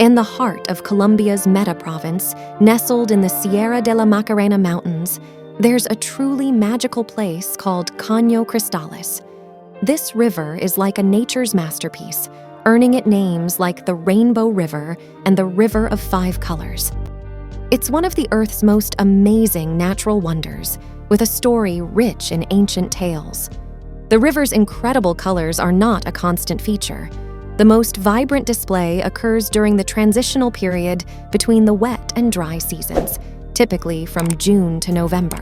In the heart of Colombia's Meta province, nestled in the Sierra de la Macarena Mountains, there's a truly magical place called Caño Cristales. This river is like a nature's masterpiece, earning it names like the Rainbow River and the River of Five Colors. It's one of the Earth's most amazing natural wonders, with a story rich in ancient tales. The river's incredible colors are not a constant feature. The most vibrant display occurs during the transitional period between the wet and dry seasons, typically from June to November.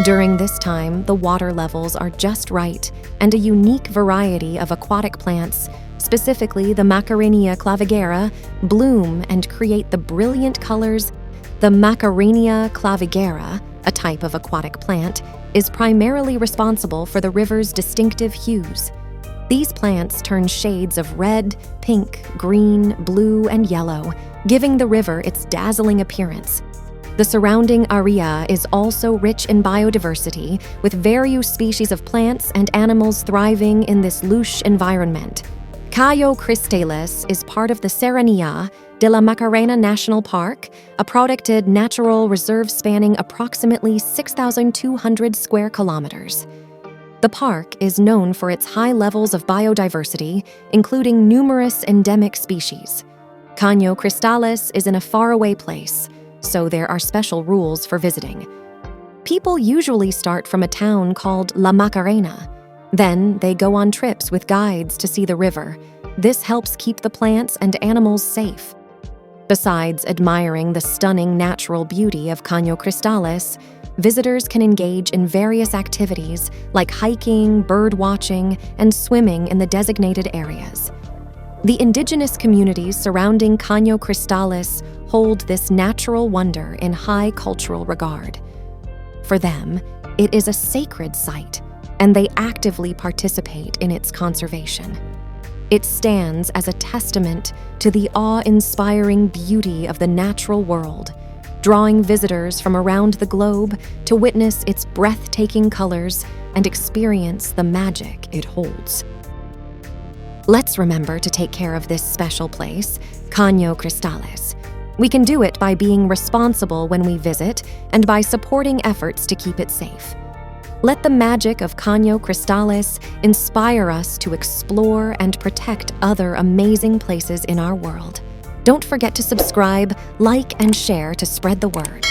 During this time, the water levels are just right, and a unique variety of aquatic plants, specifically the Macarenia clavigera, bloom and create the brilliant colors. The Macarenia clavigera, a type of aquatic plant, is primarily responsible for the river's distinctive hues. These plants turn shades of red, pink, green, blue, and yellow, giving the river its dazzling appearance. The surrounding area is also rich in biodiversity, with various species of plants and animals thriving in this lush environment. Caño Cristales is part of the Serranía de la Macarena National Park, a protected natural reserve spanning approximately 6,200 square kilometers. The park is known for its high levels of biodiversity, including numerous endemic species. Caño Cristales is in a faraway place, so there are special rules for visiting. People usually start from a town called La Macarena. Then they go on trips with guides to see the river. This helps keep the plants and animals safe. Besides admiring the stunning natural beauty of Caño Cristales, visitors can engage in various activities like hiking, bird watching, and swimming in the designated areas. The indigenous communities surrounding Caño Cristales hold this natural wonder in high cultural regard. For them, it is a sacred site, and they actively participate in its conservation. It stands as a testament to the awe-inspiring beauty of the natural world, drawing visitors from around the globe to witness its breathtaking colors and experience the magic it holds. Let's remember to take care of this special place, Caño Cristales. We can do it by being responsible when we visit and by supporting efforts to keep it safe. Let the magic of Caño Cristales inspire us to explore and protect other amazing places in our world. Don't forget to subscribe, like, and share to spread the word.